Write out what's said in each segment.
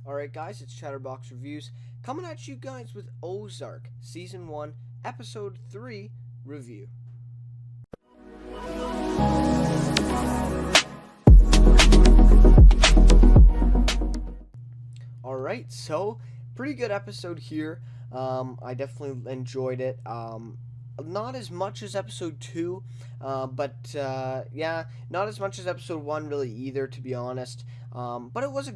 Alright guys, it's Chatterbox Reviews coming at you guys with Ozark Season 1, Episode 3 review. Alright, so pretty good episode here. I definitely enjoyed it. Not as much as episode 2, but not as much as episode 1 really either, to be honest. But it was a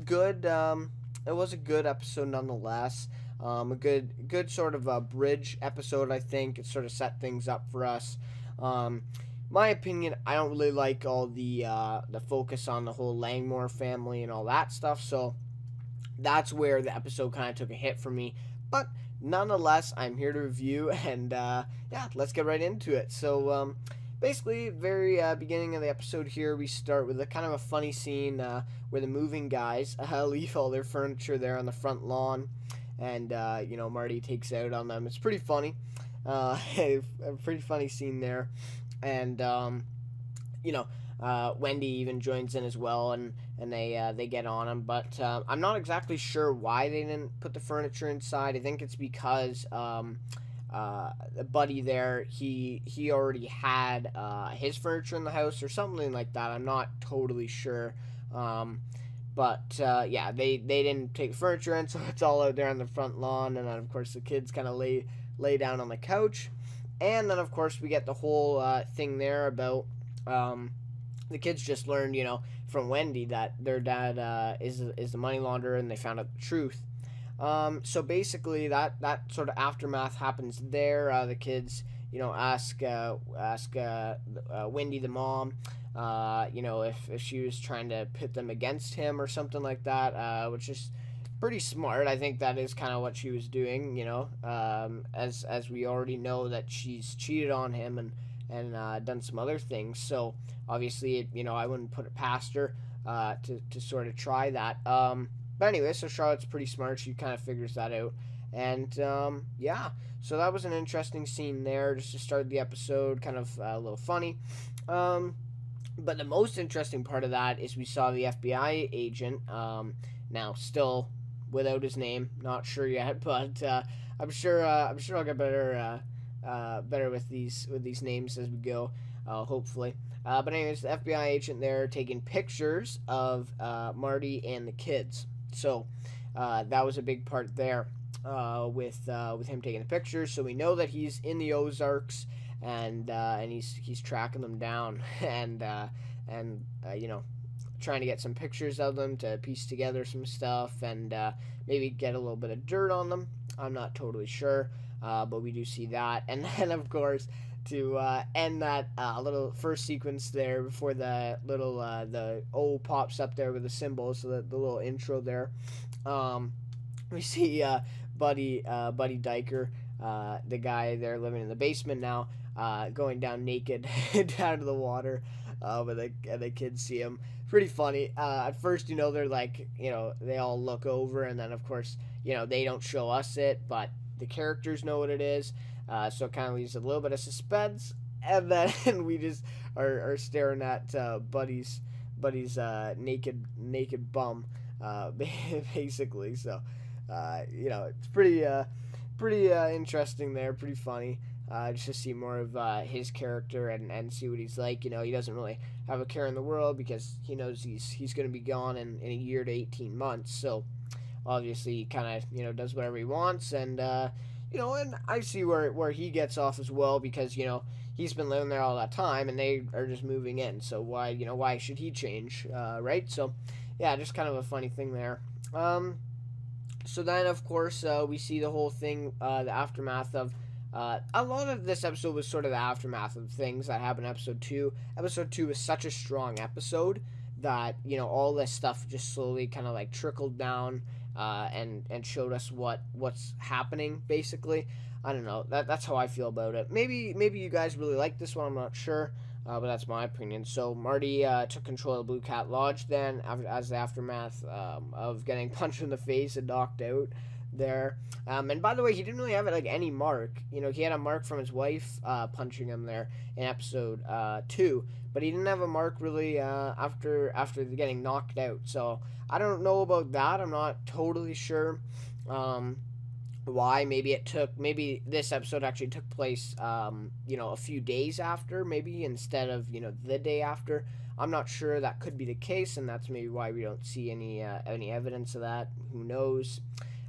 good episode nonetheless. A good sort of a bridge episode, I think. It sort of set things up for us. My opinion, I don't really like all the focus on the whole Langmore family and all that stuff, so that's where the episode kind of took a hit for me. But nonetheless, I'm here to review, and let's get right into it. So basically, very beginning of the episode here, we start with a kind of a funny scene where the moving guys leave all their furniture there on the front lawn, and Marty takes out on them. It's pretty funny, a pretty funny scene there, and Wendy even joins in as well, and they get on him. But I'm not exactly sure why they didn't put the furniture inside. I think it's because the buddy there, he already had his furniture in the house or something like that. I'm not totally sure. They didn't take the furniture in, so it's all out there on the front lawn. And then, of course, the kids kind of lay down on the couch. And then, of course, we get the whole thing there about the kids just learned, from Wendy that their dad is the money launderer, and they found out the truth. So basically, that sort of aftermath happens there. The kids, ask Wendy, the mom, if she was trying to pit them against him or something like that, which is pretty smart. I think that is kind of what she was doing, as we already know that she's cheated on him and done some other things. So obviously, I wouldn't put it past her to sort of try that. But anyway, so Charlotte's pretty smart. She kind of figures that out. And, so that was an interesting scene there just to start the episode, kind of a little funny. But the most interesting part of that is we saw the FBI agent, now still without his name, not sure yet, but I'm sure I'll get better with these names as we go, hopefully. But anyways, the FBI agent there taking pictures of Marty and the kids. So that was a big part there with him taking the pictures. So we know that he's in the Ozarks, and he's tracking them down and trying to get some pictures of them to piece together some stuff and maybe get a little bit of dirt on them. I'm not totally sure, but we do see that. And then, of course, to end that little first sequence there before the little the O pops up there with the symbol, so the little intro there, we see Buddy Diker, the guy there living in the basement now, going down naked down to the water, and the kids see him. Pretty funny. At first, they're like, they all look over, and then, of course, they don't show us it, but the characters know what it is. So it kind of leaves a little bit of suspense, and then we just are staring at Buddy's naked bum, basically. So it's pretty interesting there, pretty funny. Just to see more of his character and see what he's like. He doesn't really have a care in the world because he knows he's going to be gone in a year to 18 months. So obviously he kind of does whatever he wants, and and I see where he gets off as well, because he's been living there all that time and they are just moving in. So why should he change, right? So yeah, just kind of a funny thing there. So then, of course, we see the whole thing, the aftermath of. A lot of this episode was sort of the aftermath of things that happened in episode 2. Episode 2 was such a strong episode that, all this stuff just slowly kind of like trickled down and showed us what's happening, basically. I don't know. That's how I feel about it. Maybe you guys really like this one. I'm not sure. But that's my opinion. So Marty took control of Blue Cat Lodge then, as the aftermath of getting punched in the face and knocked out there. And by the way, he didn't really have any mark. He had a mark from his wife punching him there in episode 2, but he didn't have a mark really after getting knocked out. So I don't know about that. I'm not totally sure. Why maybe this episode actually took place a few days after, maybe instead of the day after. I'm not sure. That could be the case, and that's maybe why we don't see any evidence of that. Who knows?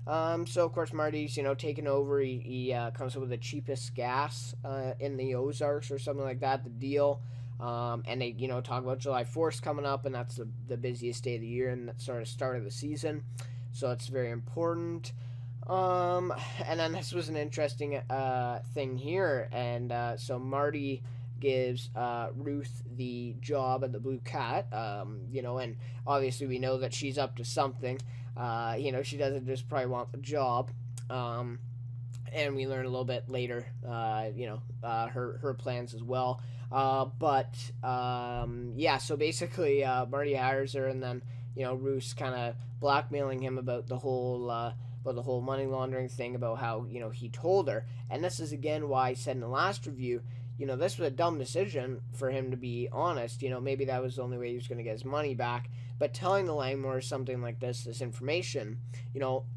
So of course Marty's taking over. He comes up with the cheapest gas in the Ozarks or something like that, the deal. And they talk about July 4th coming up, and that's the busiest day of the year and that sort of start of the season, so it's very important. And then this was an interesting thing here, and so Marty gives Ruth the job at the Blue Cat, and obviously we know that she's up to something. She doesn't just probably want the job. And we learn a little bit later, her plans as well. So basically, Marty hires her, and then Ruth's kind of blackmailing him about the whole money laundering thing, about how he told her. And this is again why I said in the last review, this was a dumb decision for him, to be honest. Maybe that was the only way he was going to get his money back. But telling the Langmores something like this information,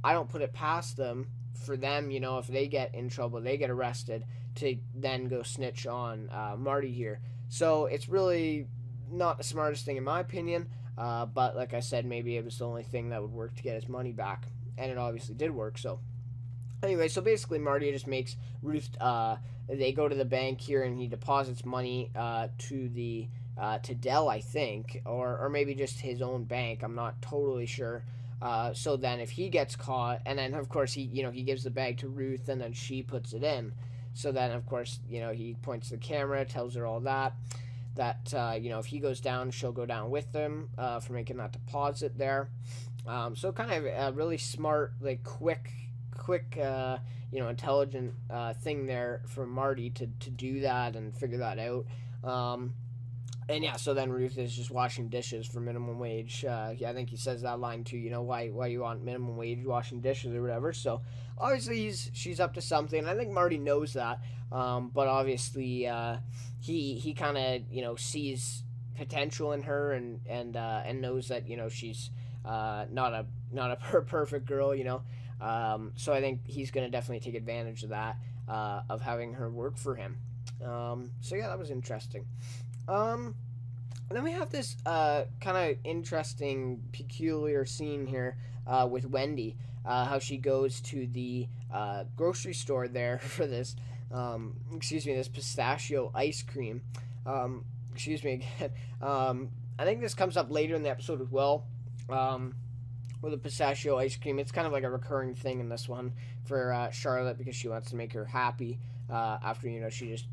I don't put it past them, for them, if they get in trouble, they get arrested, to then go snitch on Marty here. So it's really not the smartest thing in my opinion, but like I said, maybe it was the only thing that would work to get his money back, and it obviously did work. So anyway, so basically Marty just makes Ruth, they go to the bank here, and he deposits money to Dell, I think, or maybe just his own bank. I'm not totally sure. So then if he gets caught, and then of course he gives the bag to Ruth, and then she puts it in. So then of course he points the camera, tells her all that if he goes down, she'll go down with him for making that deposit there. So kind of a really smart, like quick intelligent thing there for Marty to do that and figure that out. And yeah, so then Ruth is just washing dishes for minimum wage. I think he says that line too. Why you want minimum wage washing dishes or whatever. So obviously she's up to something. I think Marty knows that. But obviously he kind of sees potential in her, and knows that she's not a perfect girl. So I think he's gonna definitely take advantage of that, of having her work for him. So yeah, that was interesting. Then we have this kind of interesting, peculiar scene here with Wendy. How she goes to the grocery store there for this, this pistachio ice cream. Excuse me again. I think this comes up later in the episode as well. With the pistachio ice cream, it's kind of like a recurring thing in this one for Charlotte, because she wants to make her happy. After she just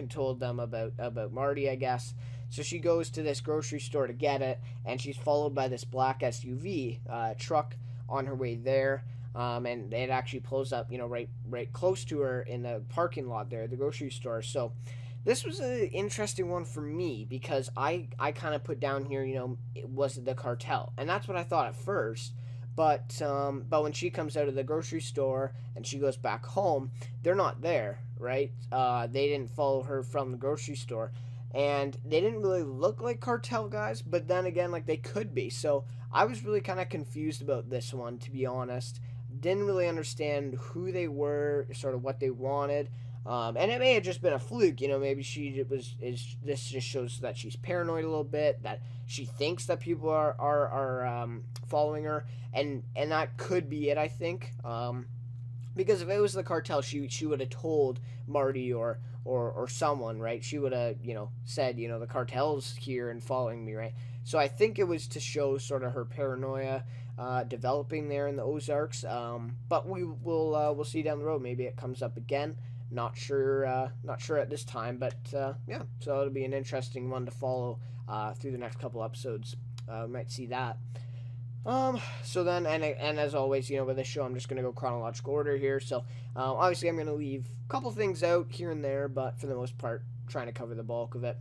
told them about Marty, I guess. So she goes to this grocery store to get it, and she's followed by this black SUV truck on her way there. And it actually pulls up right close to her in the parking lot there at the grocery store. So this was an interesting one for me, because I kind of put down here, was it the cartel? And that's what I thought at first. But when she comes out of the grocery store and she goes back home, they're not there, right? They didn't follow her from the grocery store, and they didn't really look like cartel guys. But then again, like, they could be. So I was really kind of confused about this one, to be honest. Didn't really understand who they were, sort of what they wanted. And it may have just been a fluke, maybe this just shows that she's paranoid a little bit, that she thinks that people are following her, and that could be it, I think. Because if it was the cartel, she would have told Marty or someone, right? She would have, said, the cartel's here and following me, right? So I think it was to show sort of her paranoia developing there in the Ozarks. But we'll see down the road. Maybe it comes up again. Not sure at this time, but yeah. So it'll be an interesting one to follow through the next couple episodes. We might see that. So then, and as always, with this show, I'm just gonna go chronological order here. So obviously, I'm gonna leave a couple things out here and there, but for the most part, trying to cover the bulk of it.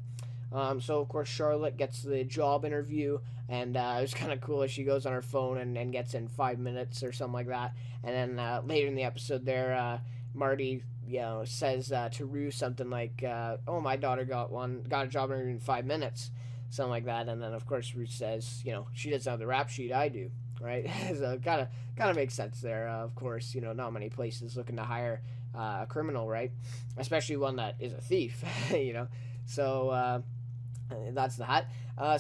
So of course, Charlotte gets the job interview, and it was kind of cool as she goes on her phone and gets in 5 minutes or something like that. And then later in the episode, there, Marty, says to Rue something like, "Oh, my daughter got a job interview in 5 minutes." something like that. And then of course Ruth says, she doesn't have the rap sheet, I do, right? So kind of makes sense there. Of course, not many places looking to hire a criminal, right? Especially one that is a thief, So that's that.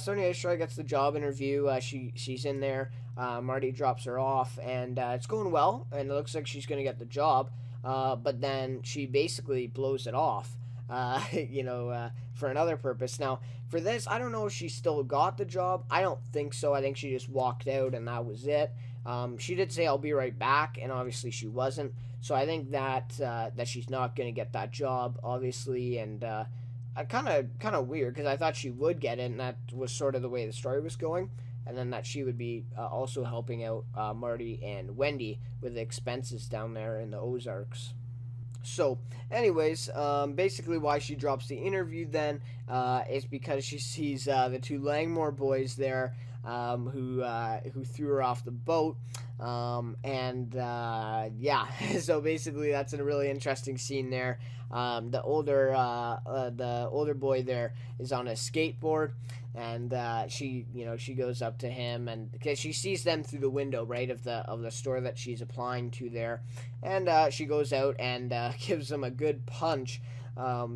Sonia Troy gets the job interview. She's in there. Marty drops her off, and it's going well, and it looks like she's going to get the job. But then she basically blows it off, for another purpose. Now, for this, I don't know if she still got the job. I don't think so. I think she just walked out, and that was it. She did say, "I'll be right back," and obviously she wasn't. So I think that she's not going to get that job, obviously, and kind of weird because I thought she would get it, and that was sort of the way the story was going. And then that she would be also helping out Marty and Wendy with the expenses down there in the Ozarks. So, anyways, basically why she drops the interview then is because she sees the two Langmore boys there who threw her off the boat. Yeah, so basically that's a really interesting scene there. The older boy there is on a skateboard, and she goes up to him, and because she sees them through the window, right, of the store that she's applying to there, and she goes out and gives them a good punch. A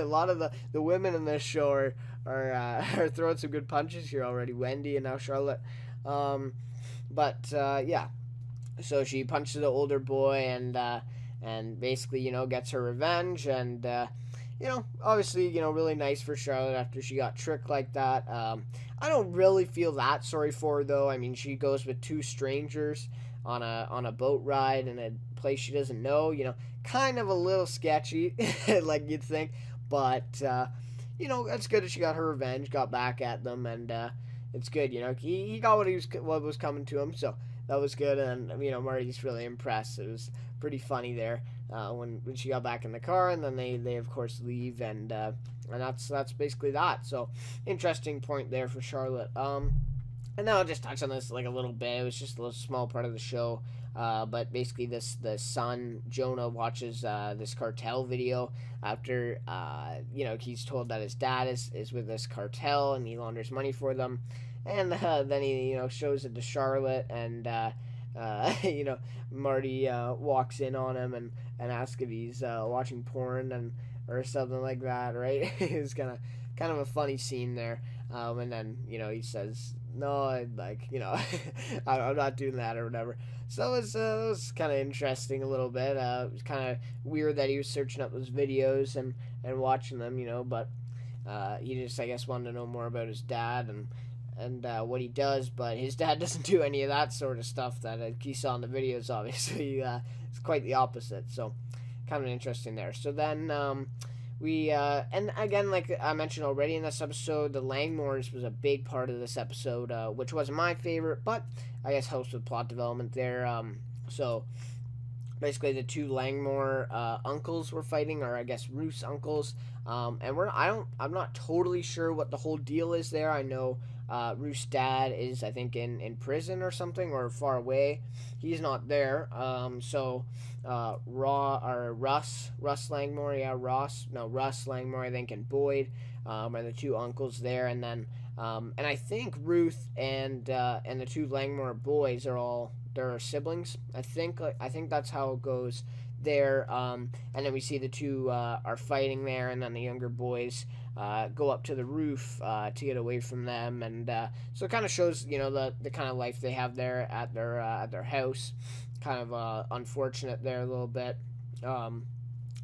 lot of the women in this show are throwing some good punches here already. Wendy and now Charlotte. Yeah, so she punches the older boy and basically gets her revenge, and obviously really nice for Charlotte after she got tricked like that. I don't really feel that sorry for her though. I mean, she goes with two strangers on a boat ride in a place she doesn't know. Kind of a little sketchy, like you'd think, but that's good that she got her revenge, got back at them, and it's good. He got what was coming to him, so that was good. And Marty's really impressed. It was pretty funny there when she got back in the car, and then they of course leave, and that's basically that. So interesting point there for Charlotte. And then I'll just touch on this like a little bit. It was just a little small part of the show. But basically the son, Jonah, watches this cartel video after, he's told that his dad is with this cartel and he launders money for them. And then he, shows it to Charlotte, and, Marty walks in on him and asks if he's watching porn or something like that, right? It's kind of a funny scene there. And then, he says, no, I'm not doing that or whatever. So it was kind of interesting a little bit. It was kind of weird that he was searching up those videos and watching them, but he just, I guess, wanted to know more about his dad and what he does. But his dad doesn't do any of that sort of stuff that he saw in the videos, obviously. It's quite the opposite. So kind of interesting there. So then we, and again, like I mentioned already in this episode, the Langmores was a big part of this episode, which wasn't my favorite, but I guess helps with plot development there. So basically the two Langmore uncles were fighting, or I guess Ruth's uncles, and I'm not totally sure what the whole deal is there. I know Ruth's dad is, I think, in prison or something, or far away. He's not there. So Russ Langmore, I think, and Boyd are the two uncles there, and then and I think Ruth and the two Langmore boys they're siblings. I think that's how it goes there. And then we see the two are fighting there, and then the younger boys go up to the roof to get away from them, and so it kind of shows the kind of life they have there at their house. Kind of unfortunate there a little bit. And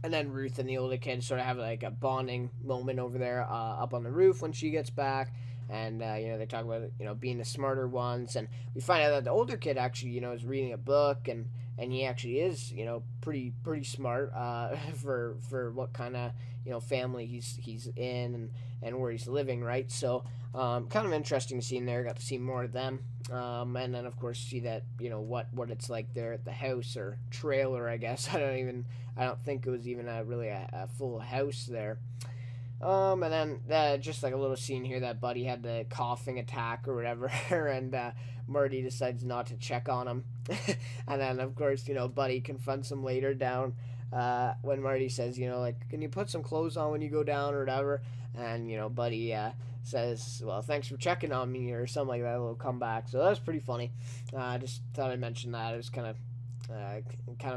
then Ruth and the older kid sort of have like a bonding moment over there up on the roof when she gets back. And, they talk about, being the smarter ones. And we find out that the older kid actually, is reading a book. And he actually is, pretty smart for what kind of, family he's in and where he's living, right? So kind of interesting scene there. Got to see more of them. And then, of course, see that, what it's like there at the house or trailer, I guess. I don't think it was even a full house there. And then just like a little scene here that Buddy had the coughing attack or whatever, and Marty decides not to check on him. And then, of course, Buddy confronts him later down when Marty says, can you put some clothes on when you go down or whatever? And, Buddy says, "Well, thanks for checking on me," or something like that. A little comeback. So that was pretty funny. Just thought I'd mention that. It was kind of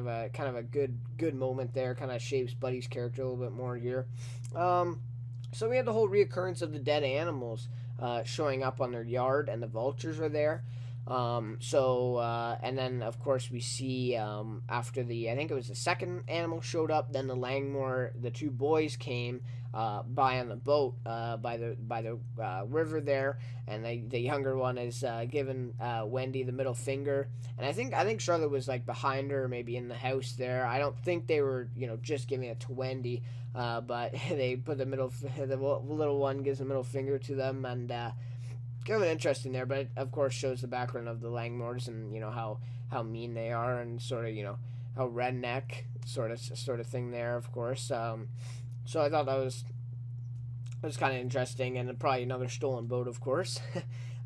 a good moment there. Kind of shapes Buddy's character a little bit more here. So we had the whole reoccurrence of the dead animals showing up on their yard, and the vultures are there. And then of course we see after I think it was the second animal showed up, then the Langmore, the two boys came by on the boat by the river there, and the younger one is giving Wendy the middle finger, and I think Charlotte was like behind her, maybe in the house there. I don't think they were just giving it to Wendy, but they put the little one gives the middle finger to them, and kind of interesting there, but it, of course, shows the background of the Langmores and how mean they are, and sort of how redneck sort of thing there, of course. So I thought that was kind of interesting, and probably another stolen boat, of course.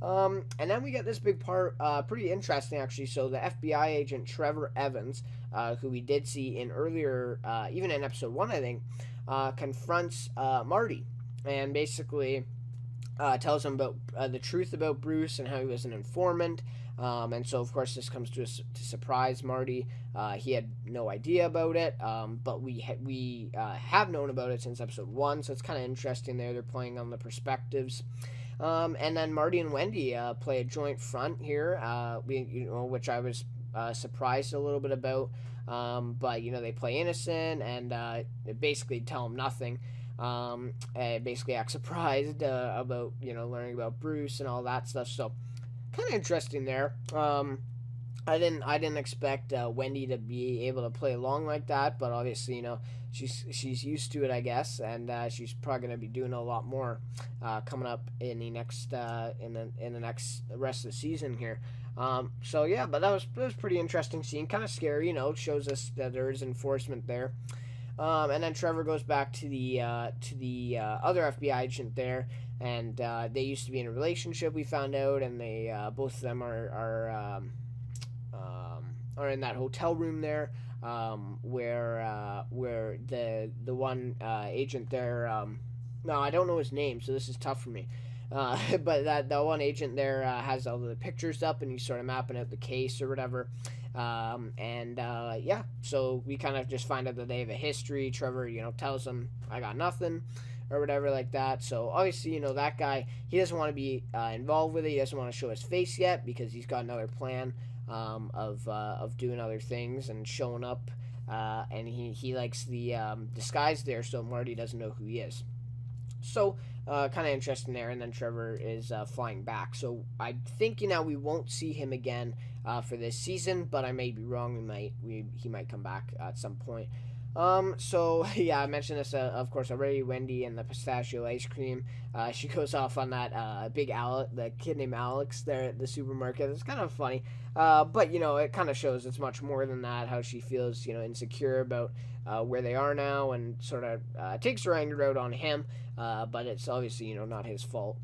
And then we get this big part, pretty interesting actually. So the FBI agent Trevor Evans, who we did see in earlier, even in episode 1, I think, confronts Marty, and basically tells him about the truth about Bruce and how he was an informant. And so, of course, this comes to surprise Marty. He had no idea about it, but we have known about it since episode 1, so it's kind of interesting there. They're playing on the perspectives. And then Marty and Wendy play a joint front here, which I was surprised a little bit about. But they play innocent, and they basically tell him nothing. Basically act surprised about learning about Bruce and all that stuff. So kind of interesting there. I didn't expect Wendy to be able to play along like that, but obviously she's used to it, I guess, and she's probably going to be doing a lot more coming up in the next in the next rest of the season here. So yeah, but that was pretty interesting scene, kind of scary. It shows us that there is enforcement there. And then Trevor goes back to the other FBI agent there, and they used to be in a relationship, we found out, and they both of them are in that hotel room there, where the one agent there, no, I don't know his name, so this is tough for me. But that the one agent there has all the pictures up, and he's sort of mapping out the case or whatever. Yeah, so we kind of just find out that they have a history. Trevor, tells them, "I got nothing," or whatever like that. So obviously, that guy, he doesn't want to be involved with it. He doesn't want to show his face yet because he's got another plan of doing other things and showing up. And he likes the disguise there, so Marty doesn't know who he is. So kind of interesting there. And then Trevor is flying back. So I'm thinking now we won't see him again for this season, but I may be wrong. He might come back at some point. So yeah, I mentioned this of course already. Wendy and the pistachio ice cream. She goes off on that big the kid named Alex there at the supermarket. It's kind of funny, but it kind of shows it's much more than that. How she feels insecure about where they are now, and sort of takes her anger out on him. But it's obviously not his fault.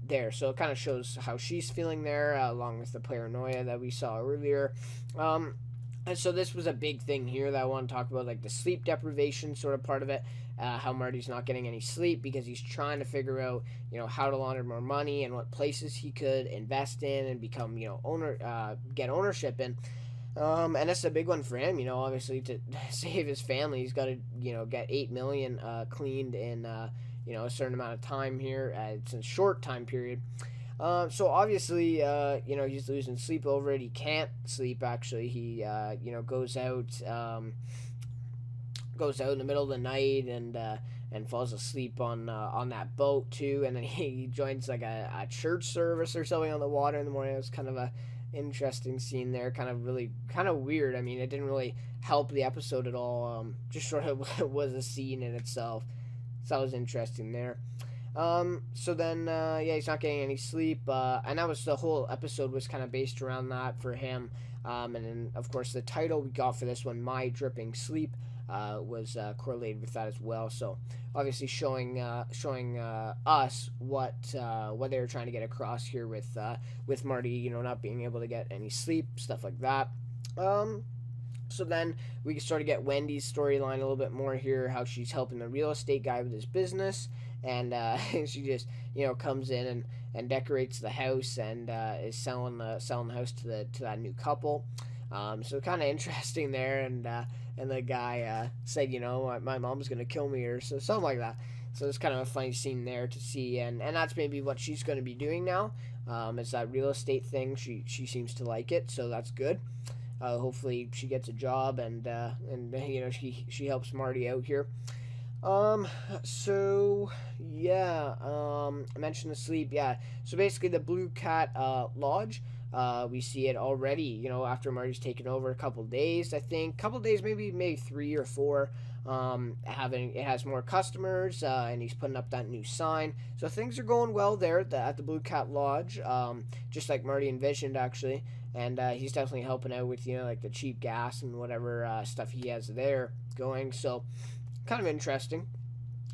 There, so it kind of shows how she's feeling there, along with the paranoia that we saw earlier. And so this was a big thing here that I want to talk about, like the sleep deprivation sort of part of it, how Marty's not getting any sleep because he's trying to figure out, how to launder more money and what places he could invest in and become, get ownership in. And it's a big one for him, obviously to save his family. He's got to, get $8 million cleaned in, a certain amount of time here. It's a short time period. So obviously, he's losing sleep over it. He can't sleep, actually. He, goes out in the middle of the night and falls asleep on that boat too. And then he joins like a church service or something on the water in the morning. It was kind of a interesting scene there, kind of weird. I mean, it didn't really help the episode at all. Just sort of was a scene in itself. So that was interesting there. So then, he's not getting any sleep, and that was the whole episode was kind of based around that for him. And then, of course, the title we got for this one, My Dripping Sleep, was correlated with that as well. So obviously showing us what they were trying to get across here with Marty, not being able to get any sleep, stuff like that. So then we can sort of get Wendy's storyline a little bit more here, how she's helping the real estate guy with his business, and she just comes in and decorates the house and is selling the house to that new couple. So kind of interesting there, and the guy said, my mom's gonna kill me or so, something like that. So it's kind of a funny scene there to see, and that's maybe what she's going to be doing now. It's that real estate thing. She seems to like it, so that's good. Hopefully she gets a job and she helps Marty out here. So yeah, I mentioned the sleep. Yeah, so basically the Blue Cat Lodge. We see it already. After Marty's taken over a couple days, I think, couple days, maybe 3 or 4. It has more customers, and he's putting up that new sign. So things are going well there at the Blue Cat Lodge. Just like Marty envisioned, actually. And he's definitely helping out with like the cheap gas and whatever stuff he has there going. So kind of interesting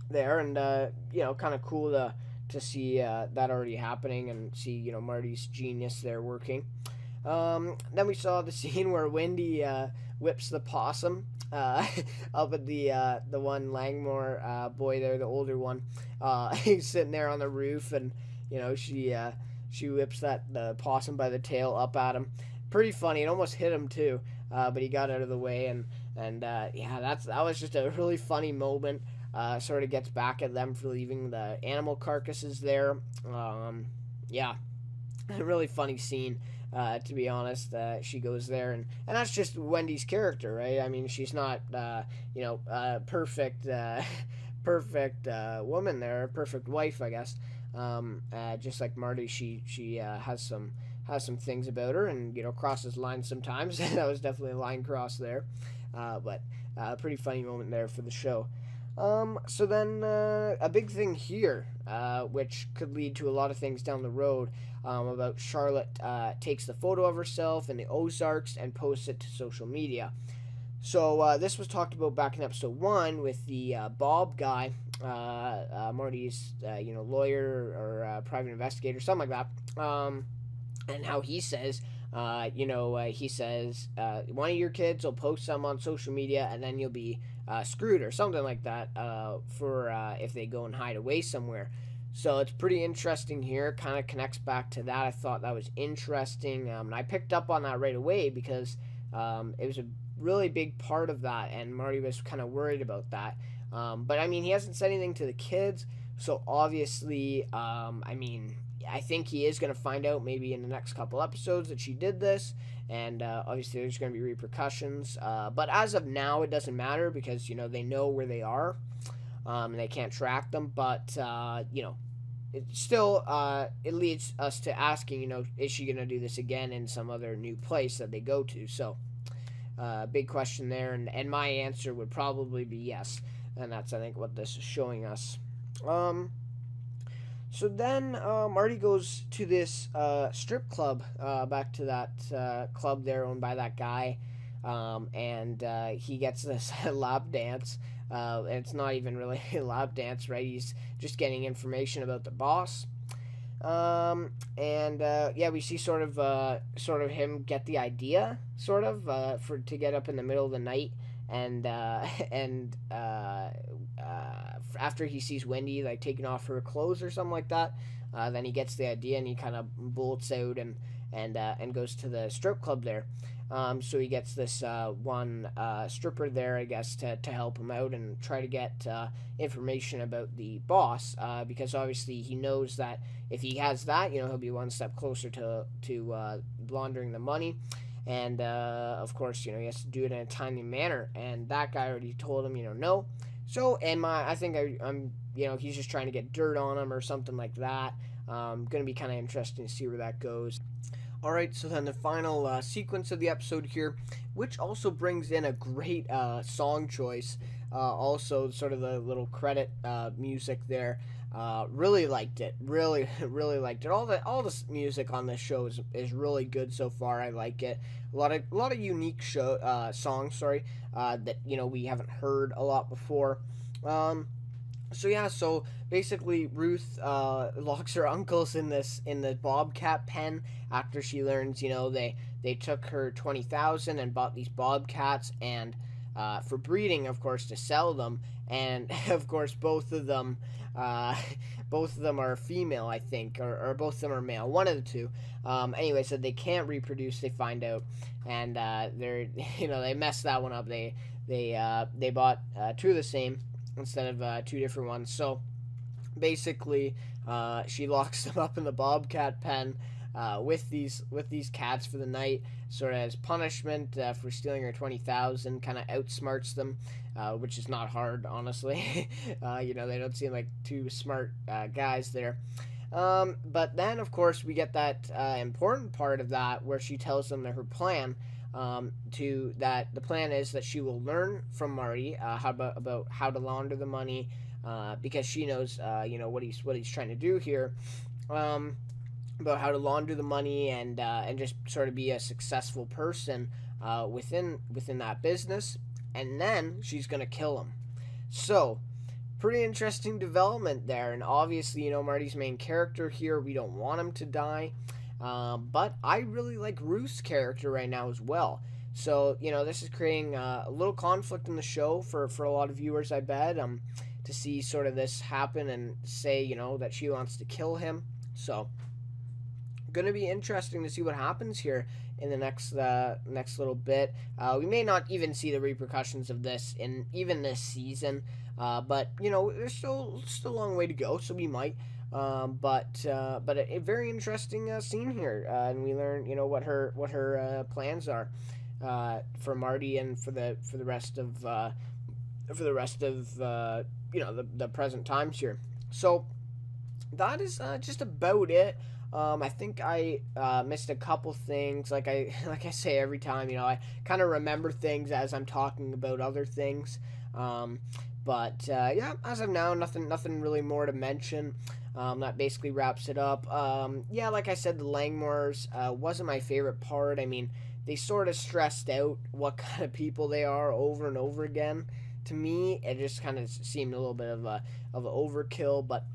there, and kind of cool to see that already happening and see Marty's genius there working. Then we saw the scene where Wendy whips the possum up at the one Langmore boy there, the older one. He's sitting there on the roof, and she whips the possum by the tail up at him. Pretty funny. It almost hit him too, but he got out of the way, and that was just a really funny moment. Sort of gets back at them for leaving the animal carcasses there. A really funny scene. To be honest, she goes there, and that's just Wendy's character, right? I mean, she's not, perfect, perfect woman there, perfect wife, I guess. Just like Marty, she has some things about her, and crosses lines sometimes. That was definitely a line cross there, but pretty funny moment there for the show. So then a big thing here, which could lead to a lot of things down the road, about Charlotte takes the photo of herself in the Ozarks and posts it to social media. So this was talked about back in episode 1 with the Bob guy, Marty's lawyer or private investigator, something like that, and how he says, he says one of your kids will post some on social media and then you'll be screwed or something like that for if they go and hide away somewhere. So it's pretty interesting here. Kind of connects back to that. I thought that was interesting. And I picked up on that right away because it was a really big part of that, and Marty was kind of worried about that. But I mean, he hasn't said anything to the kids, so obviously, I think he is going to find out maybe in the next couple episodes that she did this, and obviously there's going to be repercussions. But as of now, it doesn't matter because, they know where they are, and they can't track them. But, it still, it leads us to asking, is she going to do this again in some other new place that they go to? So, big question there, and my answer would probably be yes. And that's, I think, what this is showing us. So then Marty goes to this strip club, back to that club there owned by that guy, and he gets this lap dance. It's not even really a lap dance, right? He's just getting information about the boss. We see sort of him get the idea, to get up in the middle of the night, and after he sees Wendy like taking off her clothes or something like that, then he gets the idea and he kind of bolts out and goes to the strip club there. So he gets this one stripper there, I guess, to help him out and try to get information about the boss, because obviously he knows that if he has that, he'll be one step closer to laundering the money. And, of course, he has to do it in a timely manner. And that guy already told him, no. So, I think I'm he's just trying to get dirt on him or something like that. Going to be kind of interesting to see where that goes. Alright, so then the final sequence of the episode here, which also brings in a great song choice. Also, sort of the little credit music there. Really liked it. Really liked it. All the music on this show is really good so far. I like it. A lot of unique songs. That we haven't heard a lot before. So basically Ruth locks her uncles in the Bobcat pen after she learns they took her $20,000 and bought these Bobcats, and for breeding, of course, to sell them. And of course, uh, both of them are female, I think, or both of them are male, one of the two. Anyway, so they can't reproduce. They find out, and they're they messed that one up. They bought two of the same instead of two different ones. So basically, she locks them up in the bobcat pen with these cats for the night, sort of as punishment for stealing her 20,000. Kind of outsmarts them, which is not hard, honestly. They don't seem like two smart guys there. But then, of course, we get that important part of that where she tells them that her plan. The plan is that she will learn from Marty about how to launder the money, because she knows what he's trying to do here, about how to launder the money and just sort of be a successful person within that business, and then she's gonna kill him. So pretty interesting development there, and obviously Marty's main character here, we don't want him to die. But I really like Ruth's character right now as well. So, this is creating a little conflict in the show for a lot of viewers, I bet, to see sort of this happen and say, that she wants to kill him. So, going to be interesting to see what happens here in the next little bit. We may not even see the repercussions of this in even this season, but, there's still a long way to go, so we might. But a very interesting scene here, and we learn what her plans are for Marty and for the rest of the present times here. So that is just about it. I think I missed a couple things. Like I say every time, I kind of remember things as I'm talking about other things. But as of now, nothing really more to mention. That basically wraps it up. Like I said, the Langmores wasn't my favorite part. I mean, they sort of stressed out what kind of people they are over and over again. To me, it just kind of seemed a little bit of an overkill, but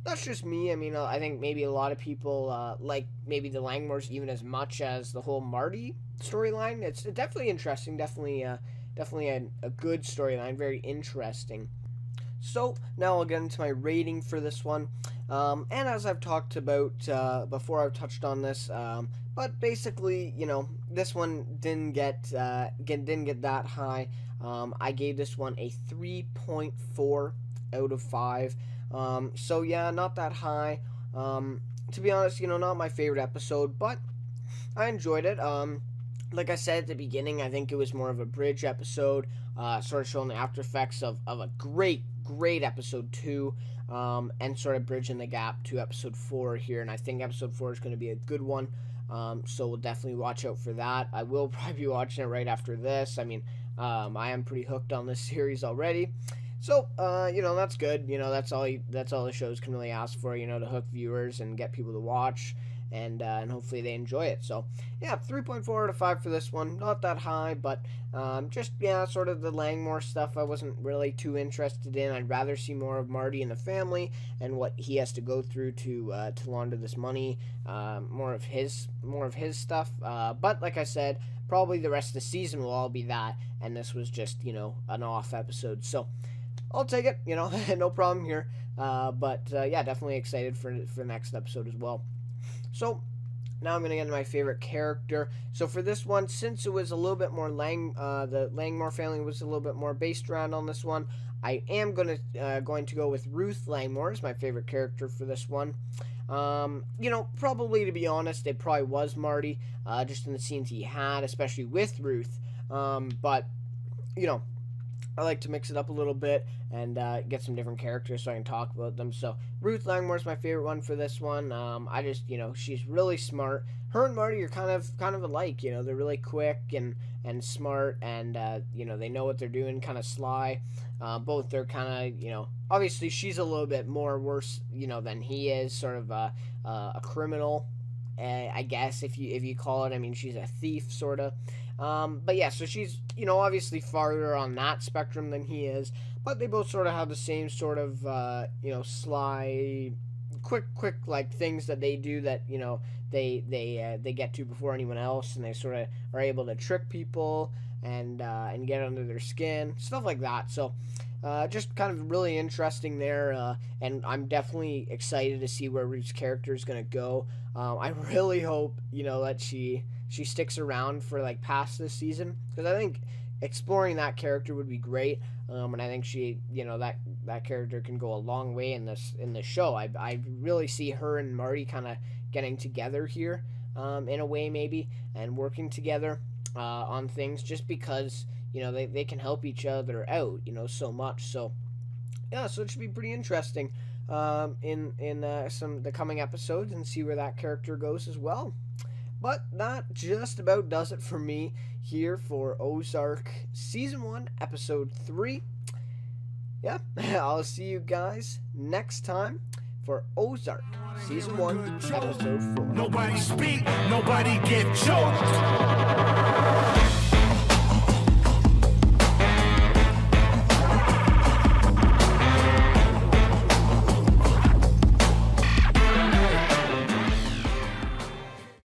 that's just me. I mean, I think maybe a lot of people like maybe the Langmores even as much as the whole Marty storyline. It's definitely interesting, definitely a good storyline, very interesting. So now I'll get into my rating for this one. And as I've talked about before, I've touched on this. But basically, this one didn't get that high. I gave this one a 3.4 out of 5. So yeah, not that high. To be honest, not my favorite episode, but I enjoyed it. Like I said at the beginning, I think it was more of a bridge episode, sort of showing the after effects of a great episode 2, and sort of bridging the gap to episode 4 here. And I think episode 4 is going to be a good one, so we'll definitely watch out for that. I will probably be watching it right after this. I mean, I am pretty hooked on this series already. So, that's good. That's all the shows can really ask for, to hook viewers and get people to watch. And hopefully they enjoy it. So, yeah, 3.4 out of 5 for this one. Not that high, but sort of the Langmore stuff I wasn't really too interested in. I'd rather see more of Marty and the family and what he has to go through to launder this money. More of his stuff. But like I said, probably the rest of the season will all be that. And this was just, an off episode. So, I'll take it, no problem here. But definitely excited for the next episode as well. So, now I'm going to get into my favorite character. So for this one, since it was a little bit more the Langmore family was a little bit more based around on this one, I am going to go with Ruth Langmore as my favorite character for this one. Probably to be honest, it probably was Marty, just in the scenes he had, especially with Ruth. But I like to mix it up a little bit and get some different characters so I can talk about them. So Ruth Langmore is my favorite one for this one. I just, she's really smart. Her and Marty are kind of alike. They're really quick and smart, and they know what they're doing, kind of sly. Both are kind of, obviously she's a little bit more worse, than he is, sort of a criminal, I guess if you call it. I mean, she's a thief, sort of. But yeah, so she's, obviously farther on that spectrum than he is, but they both sort of have the same sort of, sly quick like things that they do that they get to before anyone else, and they sort of are able to trick people and get under their skin, stuff like that. So just kind of really interesting there, and I'm definitely excited to see where Ruth's character is gonna go. I really hope that she sticks around for like past this season, because I think exploring that character would be great. And I think she, that character can go a long way in the show. I really see her and Marty kind of getting together here, in a way maybe, and working together on things, just because they can help each other out, so much. So yeah, so it should be pretty interesting in some the coming episodes, and see where that character goes as well. But that just about does it for me here for Ozark Season 1, Episode 3. Yeah, I'll see you guys next time for Ozark Season 1, Episode 4. Nobody speak, nobody get choked.